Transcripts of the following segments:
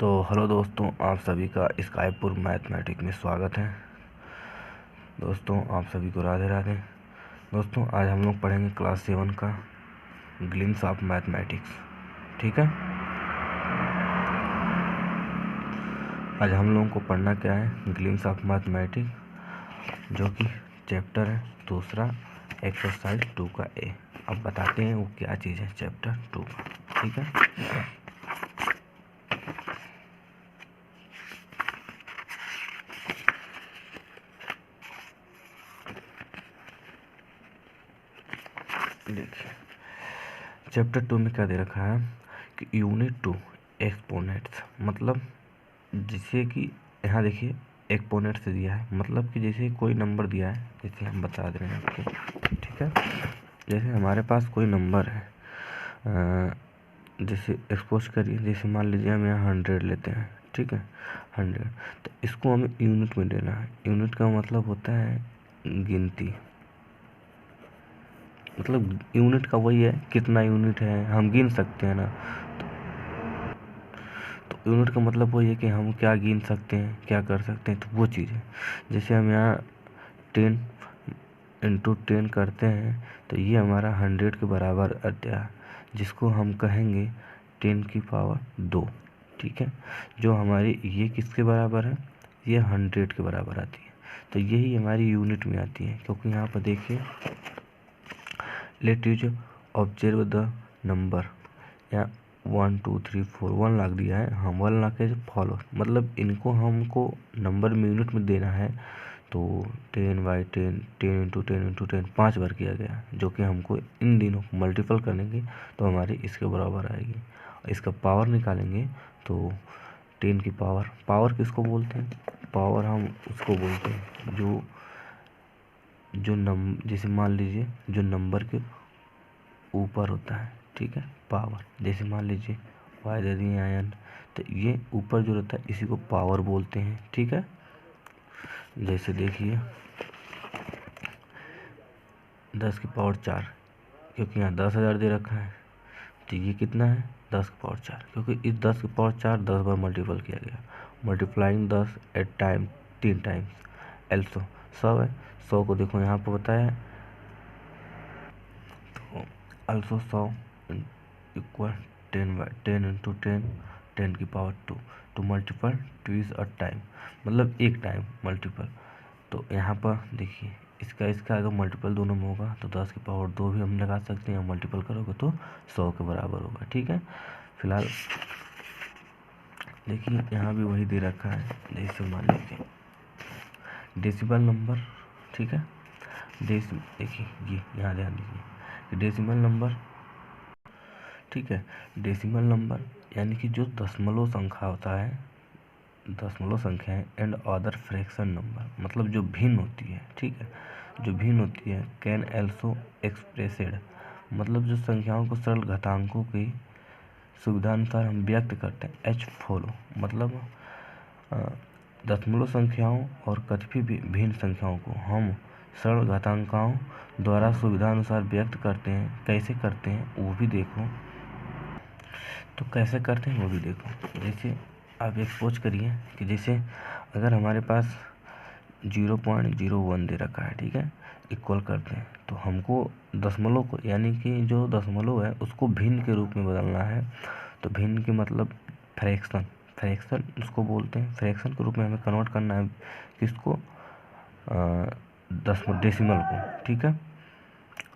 तो हेलो दोस्तों, आप सभी का स्काईपुर मैथमेटिक्स में स्वागत है। दोस्तों, आप सभी को राधे राधे। दोस्तों, आज हम लोग पढ़ेंगे क्लास 7 का ग्लिम्स ऑफ मैथमेटिक्स। ठीक है, आज हम लोगों को पढ़ना क्या है, ग्लिम्स ऑफ मैथमेटिक्स, जो कि चैप्टर है दूसरा, एक्सरसाइज 2 का ए। अब बताते हैं वो क्या चीज़ है चैप्टर 2 का। ठीक है, देखिए चैप्टर 2 में क्या दे रखा है कि यूनिट 2 एक्सपोनेंट्स, मतलब जिसे कि यहाँ देखिए एक्सपोनेंट से दिया है, मतलब कि जैसे कोई नंबर दिया है, जैसे हम बता दे रहे हैं आपको। ठीक है, जैसे हमारे पास कोई नंबर है, जैसे एक्सपोज करिए, जैसे मान लीजिए हम यहाँ 100 लेते हैं। ठीक है, 100, तो इसको हमें यूनिट में देना है। यूनिट का मतलब होता है गिनती, मतलब यूनिट का वही है कितना यूनिट है, हम गिन सकते हैं ना। तो यूनिट का मतलब वही है कि हम क्या गिन सकते हैं, क्या कर सकते हैं, तो वो चीज़ है। जैसे हम यहाँ 10 × 10 करते हैं, तो ये हमारा 100 के बराबर आता है, जिसको हम कहेंगे 10 की पावर 2। ठीक है, जो हमारी ये किसके बराबर है, ये 100 के बराबर आती है। तो यही हमारी यूनिट में आती है, क्योंकि यहाँ पर देखिए let us observe the number, या 1 2 3 4 1 लाख दिया है, हम 1 लाख के फॉलो, मतलब इनको हमको नंबर में यूनिट में देना है। तो 10/10 10 × 10 × 10 5 बार किया गया, जो कि हमको इन दिनों मल्टीपल करेंगे तो हमारी इसके बराबर आएगी। इसका पावर निकालेंगे तो 10 की पावर किसको बोलते हैं, पावर हम उसको बोलते हैं जो जैसे मान लीजिए जो नंबर के ऊपर होता है। ठीक है, पावर, जैसे मान लीजिए y दे दिए आयन, तो ये ऊपर जो रहता है इसी को पावर बोलते हैं। ठीक है, जैसे देखिए 10 की पावर 4, क्योंकि यहाँ 10,000 दे रखा है, तो ये कितना है 10 की पावर 4, क्योंकि इस 10 की पावर 4 10 बार मल्टीपल किया गया। Multiplying 10 at time 3 times also 100 है। 100 को देखो यहाँ पर बताया है, तो अल्सो 100 इक्वल 10/10 × 10 10 की power 2 to multiple twice a time, मतलब एक टाइम मल्टीपल। तो यहाँ पर देखिए इसका अगर मल्टीपल दोनों में होगा तो 10 की पावर 2 भी हम लगा सकते हैं, मल्टीपल करोगे तो 100 के बराबर होगा। ठीक है, फिलहाल देखिए यहाँ भी वही दे रखा है, जैसे मान लीजिए डेसिमल नंबर। ठीक है, देखिए ये यहाँ ध्यान दीजिए डेसिमल नंबर। ठीक है, डेसिमल नंबर यानी कि जो दशमलव संख्या होता है, दशमलव संख्या है, एंड अदर फ्रैक्शन नंबर, मतलब जो भिन्न होती है। ठीक है, जो भिन्न होती है, कैन एल्सो एक्सप्रेसेड, मतलब जो संख्याओं को सरल घातांकों की सुविधानुसार हम व्यक्त करते हैं एच फॉलो, मतलब दशमलव संख्याओं और कथी भी भिन्न संख्याओं को हम सरल घातांकों द्वारा सुविधानुसार व्यक्त करते हैं। कैसे करते हैं वो भी देखो, तो कैसे करते हैं वो भी देखो। जैसे आप एक्सपोज करिए कि जैसे अगर हमारे पास 0.01 दे रखा है, ठीक है, इक्वल करते हैं, तो हमको दशमलव को, यानी कि जो दशमलव है उसको भिन्न के रूप में बदलना है। तो भिन्न के मतलब फ्रैक्शन उसको बोलते हैं, फ्रैक्शन के रूप में हमें कन्वर्ट करना है किसको, डेसिमल को। ठीक है,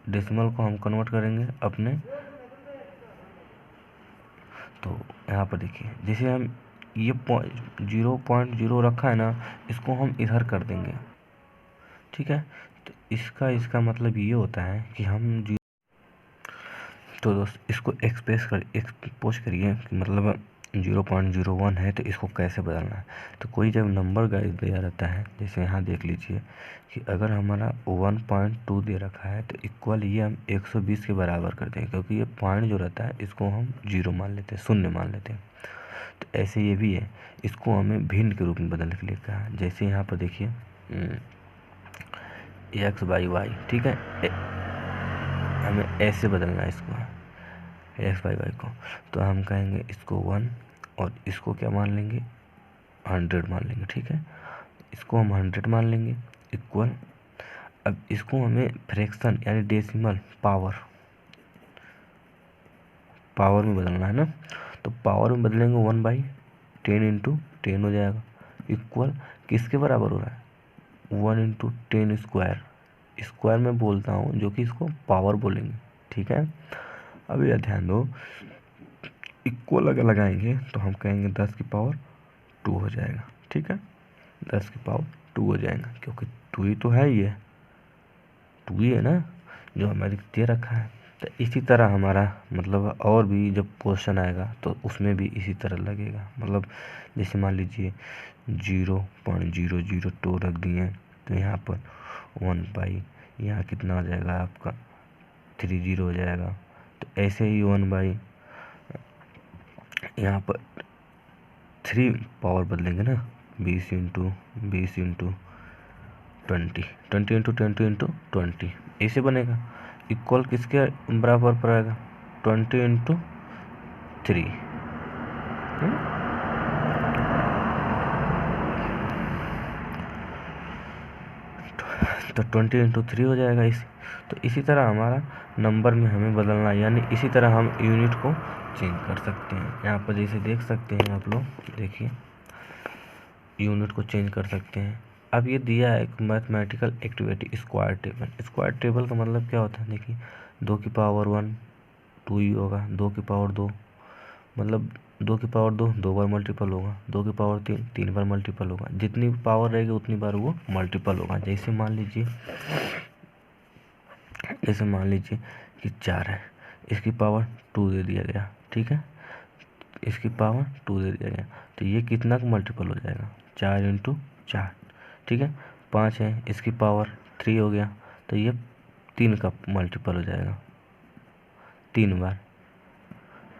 डेसिमल को हम कन्वर्ट करेंगे अपने, तो यहाँ पर देखिए जैसे हम ये 0.0 रखा है ना, इसको हम इधर कर देंगे। ठीक है, तो इसका मतलब ये होता है कि हम तो दोस्त इसको एक्सपोज करिए कि मतलब 0.01 है, तो इसको कैसे बदलना है। तो कोई जब नंबर गाइड दिया रहता है, जैसे यहाँ देख लीजिए कि अगर हमारा 1.2 दे रखा है, तो इक्वल ये हम 120 के बराबर कर देंगे, क्योंकि ये पॉइंट जो रहता है इसको हम 0 मान लेते हैं, शून्य मान लेते हैं। तो ऐसे ये भी है, इसको हमें भिन्न के रूप में बदलने के लिए कहा। जैसे यहाँ पर देखिए x/y, ठीक है, हमें ऐसे बदलना है इसको x/y को, तो हम कहेंगे इसको 1 और इसको क्या मान लेंगे, 100 मान लेंगे। ठीक है, इसको हम 100 मान लेंगे इक्वल। अब इसको हमें फ्रैक्शन यानी डेसिमल पावर में बदलना है ना, तो पावर में बदलेंगे 1/10 इंटू 10 हो जाएगा इक्वल किसके बराबर हो रहा है, 1 इंटू 10 स्क्वायर में बोलता हूँ, जो कि इसको पावर बोलेंगे। ठीक है, अब यह ध्यान दो, इक्वल अगर लगाएंगे तो हम कहेंगे 10 की पावर 2 हो जाएगा। ठीक है, 10 की पावर 2 हो जाएगा, क्योंकि 2 ही तो है, ये 2 ही है ना जो हमारे दे रखा है। तो इसी तरह हमारा मतलब और भी जब क्वेश्चन आएगा तो उसमें भी इसी तरह लगेगा। मतलब जैसे मान लीजिए 0.002 रख दिए, तो यहाँ पर 1/, यहाँ कितना आ जाएगा आपका 30 हो जाएगा। तो ऐसे ही 1/, यहाँ पर 3 पावर बदलेंगे ना, 20 इंटू 20 इंटू 20 इंटू 20 इंटू 20 ऐसे बनेगा इक्वल किसके बराबर पड़ेगा, 20 इंटू 3। तो 20 इंटू 3 हो जाएगा। तो इसी तरह हमारा नंबर में हमें बदलना है, यानी इसी तरह हम यूनिट को चेंज कर सकते हैं। यहाँ पर जैसे देख सकते हैं आप लोग, देखिए यूनिट को चेंज कर सकते हैं। अब ये दिया है एक mathematical activity square table. Square table का मतलब क्या होता है, देखिए 2 की पावर 1 2 ही होगा, 2 की पावर 2 मतलब 2 की पावर 2 2 बार मल्टीपल होगा, 2 की पावर 3 3 बार मल्टीपल होगा, जितनी पावर रहेगी उतनी बार वो मल्टीपल होगा। जैसे मान लीजिए कि 4 है, इसकी पावर 2 दे दिया गया। ठीक है, इसकी पावर 2 दे दिया गया, तो ये कितना का मल्टीपल हो जाएगा, 4 इंटू 4। ठीक है, 5 है, इसकी पावर 3 हो गया, तो ये 3 का मल्टीपल हो जाएगा, 3 बार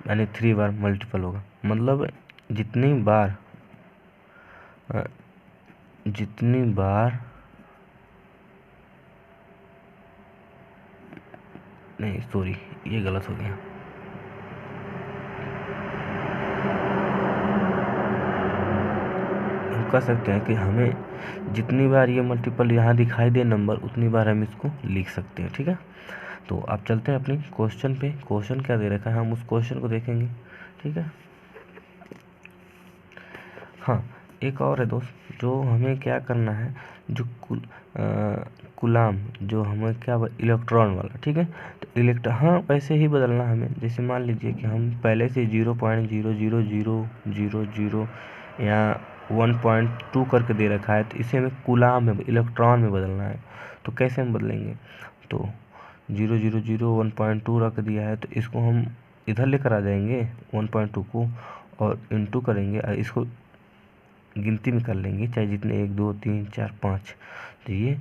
यानी 3 बार मल्टीपल होगा। मतलब जितनी बार नहीं सॉरी, ये गलत हो गया। हम कह सकते हैं कि हमें जितनी बार ये मल्टीपल यहाँ दिखाई दे नंबर, उतनी बार हम इसको लिख सकते हैं। ठीक है, तो आप चलते हैं अपनी क्वेश्चन पे। क्वेश्चन क्या दे रखा है, हम उस क्वेश्चन को देखेंगे। ठीक है, हाँ एक और है दोस्त, जो हमें क्या करना है, जो कूलाम जो हमें क्या इलेक्ट्रॉन वाला। ठीक है, तो हाँ वैसे ही बदलना हमें। जैसे मान लीजिए कि हम पहले से 0.00000 या 1.2 करके दे रखा है, तो इसे हमें कूलाम में इलेक्ट्रॉन में बदलना है। तो कैसे हम बदलेंगे, तो 0.001.2 रख दिया है, तो इसको हम इधर लेकर आ जाएंगे 1.2 को, और इंटू करेंगे, इसको गिनती में कर लेंगे, चाहे जितने 1 2 3 4 5, तो ये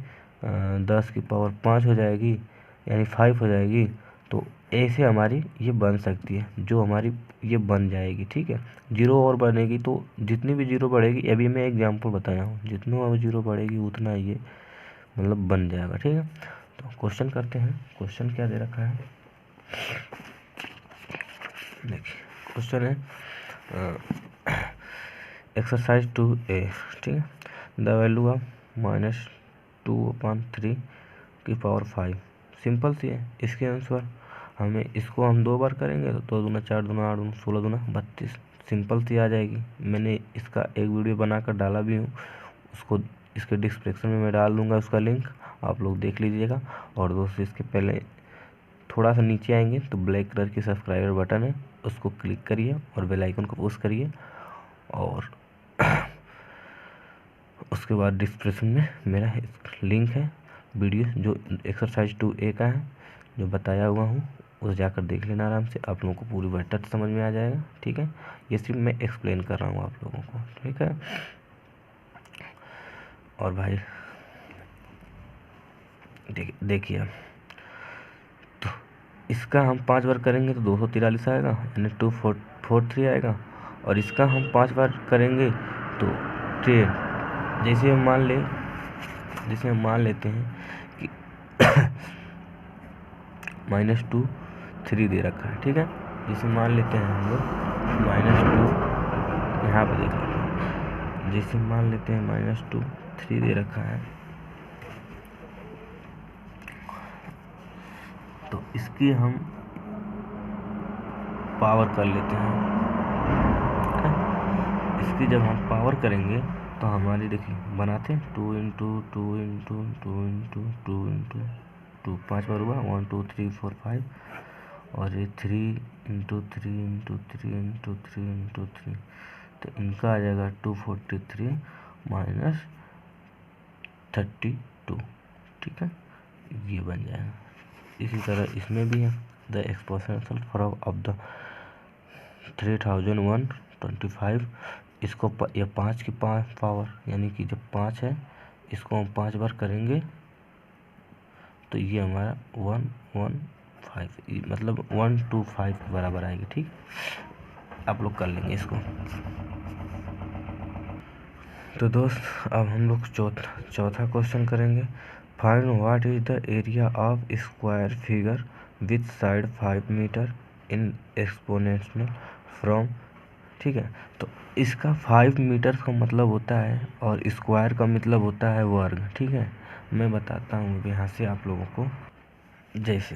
10 की पावर 5 हो जाएगी, यानी 5 हो जाएगी। तो ऐसे हमारी ये बन सकती है, जो हमारी ये बन जाएगी। ठीक है, 0 और बनेगी, तो जितनी भी 0 बढ़ेगी, अभी मैं एग्जांपल बताया हूँ, जितना 0 बढ़ेगी उतना ये मतलब बन जाएगा। ठीक है, तो क्वेश्चन करते हैं। क्वेश्चन क्या दे रखा है, देखिए क्वेश्चन है एक्सरसाइज 2A। ठीक है, द वैल्यू ऑफ -2/3 की पावर 5। सिंपल सी है, इसके आंसर हमें इसको हम 2 बार करेंगे तो 2 दूना 4 दूना 8 दूना 16 दूना 32, सिंपल सी आ जाएगी। मैंने इसका एक वीडियो बनाकर डाला भी हूँ, उसको इसके डिस्क्रिप्शन में मैं डाल दूंगा उसका लिंक, आप लोग देख लीजिएगा। और दोस्तों इसके पहले थोड़ा सा नीचे आएंगे तो ब्लैक कलर की सब्सक्राइबर बटन है, उसको क्लिक करिए और बेल आइकन को पुश करिए, और उसके बाद डिस्क्रिप्शन में मेरा लिंक है वीडियो जो एक्सरसाइज 2A का है, जो बताया हुआ हूँ, उसे जाकर देख लेना आराम से, आप लोगों को पूरी बेटर समझ में आ जाएगा। ठीक है, ये सिर्फ मैं एक्सप्लेन कर रहा हूँ आप लोगों को। ठीक है, और भाई देखिए अब, तो इसका हम 5 बार करेंगे तो 243 आएगा, यानी 243 आएगा, और इसका हम 5 बार करेंगे तो 10। जैसे हम मान लेते हैं कि -2 3 दे रखा है। ठीक है, जैसे मान लेते हैं हम लोग -2 यहाँ पे देख लेते हैं, जैसे मान लेते हैं -2 3 दे रखा है, तो इसकी हम पावर कर लेते हैं। इसकी जब हम पावर करेंगे तो हमारी देखिए बनाते हैं 2 इंटू 2 इंटू 2 इंटू 2 इंटू 2 5 बार हुआ 1 2 3 4 5, और ये 3 इंटू 3 इंटू 3 इंटू 3 इंटू 3, तो इनका आ जाएगा 243 माइनस 32, ठीक है, ये बन जाएगा। इसी तरह इसमें भी है the exponential form of the 3125, इसको ये 5 की पावर, यानी कि जब 5 है इसको हम 5 बार करेंगे तो ये हमारा 115 मतलब 125 के बराबर आएगी। ठीक, आप लोग कर लेंगे इसको। तो दोस्त अब हम लोग चौथा क्वेश्चन करेंगे। Find what is the area of square figure with side 5 metre in exponential form, ठीक है। तो इसका 5 मीटर का मतलब होता है और स्क्वायर का मतलब होता है वर्ग, ठीक है। मैं बताता हूँ यहाँ से आप लोगों को। जैसे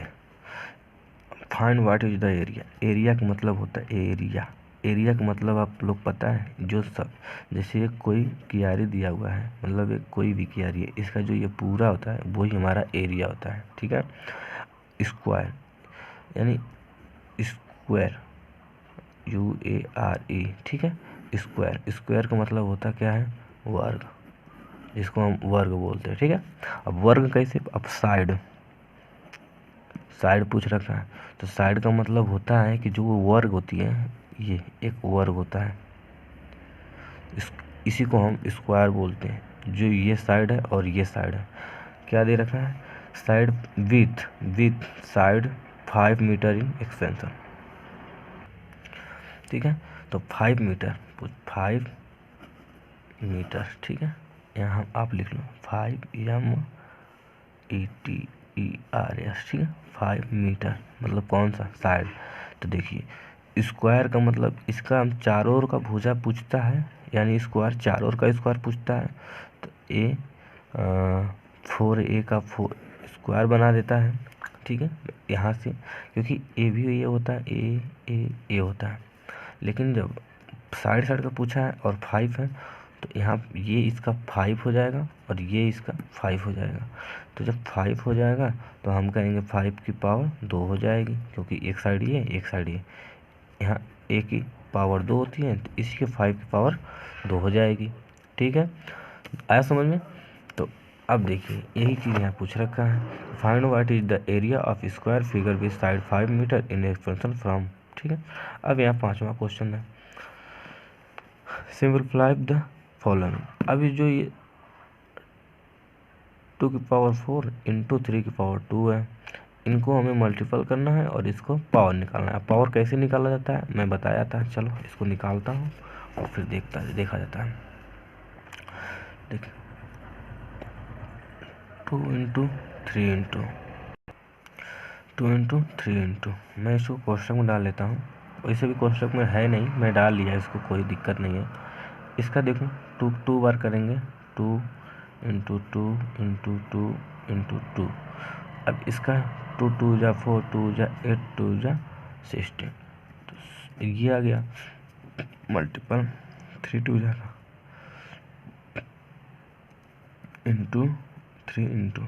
find what is the area, area का मतलब होता है एरिया, एरिया का मतलब आप लोग पता है, जो सब जैसे एक कोई क्यारी दिया हुआ है, मतलब एक कोई भी क्यारी है, इसका जो ये पूरा होता है वही हमारा एरिया होता है, ठीक है। स्क्वायर यानी स्क्वायर UARE, ठीक है। स्क्वायर, स्क्वायर का मतलब होता क्या है, वर्ग, इसको हम वर्ग बोलते हैं, ठीक है। अब वर्ग कैसे, अब साइड, साइड पूछ रखा है, तो साइड का मतलब होता है कि जो वर्ग होती है, ये एक वर्ग होता है, इसी को हम स्क्वायर बोलते हैं। जो ये साइड है और ये साइड है, क्या दे रखा है, side with side 5 metre in extension, ठीक है। तो 5 मीटर, ठीक है। यहाँ आप लिख लो 5 METERS, ठीक है। 5 मीटर मतलब कौन सा, साइड। तो देखिए स्क्वायर का मतलब इसका हम चारों ओर का भुजा पूछता है, यानी स्क्वायर चारों ओर का स्क्वायर पूछता है, तो 4A का 4 स्क्वायर बना देता है, ठीक है। यहाँ से क्योंकि ए भी ये होता है, ए होता है, लेकिन जब साइड का पूछा है और 5 है, तो यहाँ ये इसका 5 हो जाएगा और ये इसका 5 हो जाएगा। तो जब 5 हो जाएगा तो हम कहेंगे 5 की पावर 2 हो जाएगी, क्योंकि एक साइड ये एक साइड ये, यहाँ ए की पावर 2 होती है, तो इसी के 5 की पावर 2 हो जाएगी, ठीक है। आया समझ में। तो अब देखिए यही चीज़ यहाँ पूछ रखा है, find what is the area of square figure with side 5 metre in extension form, ठीक है। अब यहाँ 5वां क्वेश्चन है, सिंपलीफाई द फॉलोइंग। अभी जो ये 2 की पावर 4 इंटू 3 की पावर 2 है, इनको हमें मल्टीपल करना है और इसको पावर निकालना है। पावर कैसे निकाला जाता है मैं बताया था, चलो इसको निकालता हूँ और फिर देखा जाता है। देखिए 2 इंटू 3 इंटू 2 इंटू 3 इंटू, मैं इसको कोष्टक में डाल लेता हूँ, वैसे भी कोष्टक में है नहीं, मैं डाल लिया, इसको कोई दिक्कत नहीं है। इसका देखो 2 बार करेंगे, 2 इंटू 2 इंटू 2 इंटू 2। अब इसका 2 2 जा 4 2 जा 8 2 जा 16, तो ये आ गया मल्टीपल 3 2 जा इंटू 3 इंटू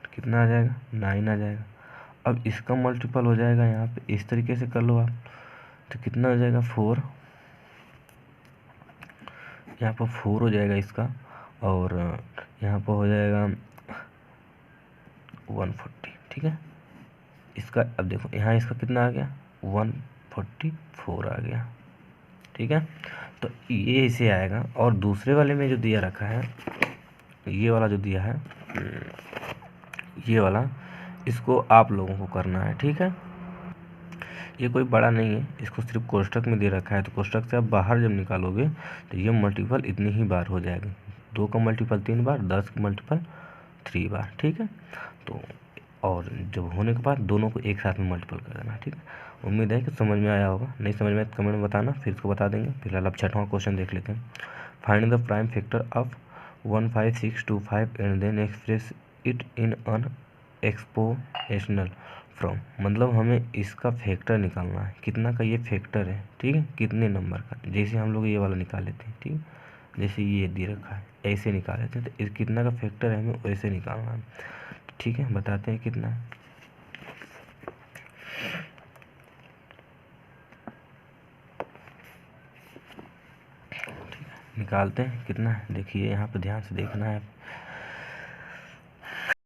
कितना आ जाएगा, 9 आ जाएगा। अब इसका मल्टीपल हो जाएगा यहाँ पे, इस तरीके से कर लो आप, तो कितना हो जाएगा 4, यहाँ पर 4 हो जाएगा इसका, और यहाँ पर हो जाएगा 140, ठीक है। इसका अब देखो यहाँ इसका कितना आ गया 144 आ गया, ठीक है। तो ये इसे आएगा, और दूसरे वाले में जो दिया रखा है, ये वाला जो दिया है, ये वाला, इसको आप लोगों को करना है, ठीक है। ये कोई बड़ा नहीं है, इसको सिर्फ कोष्टक में दे रखा है, तो कोष्टक से आप बाहर जब निकालोगे तो ये मल्टीपल इतनी ही बार हो जाएगा, 2 का मल्टीपल 3 बार, 10 का मल्टीपल 3 बार, ठीक है। तो और जब होने के बाद दोनों को एक साथ में मल्टीपल कर देना, ठीक है। उम्मीद है कि समझ में आया होगा, नहीं समझ में तो कमेंट में बताना, फिर इसको बता देंगे। फिलहाल अब 6वां क्वेश्चन देख लेते हैं। Find the prime factor of 15625 and then express it in an exponential form. मतलब हमें इसका फैक्टर निकालना है, कितना का ये फैक्टर है, ठीक है, कितने नंबर का। जैसे हम लोग ये वाला निकाल लेते हैं, ठीक है, जैसे ये दे रखा है ऐसे निकाल लेते हैं, तो इस कितना का फैक्टर है हमें वैसे निकालना है, ठीक है। बताते हैं कितना है। निकालते हैं कितना है, देखिए यहाँ पे ध्यान से देखना है।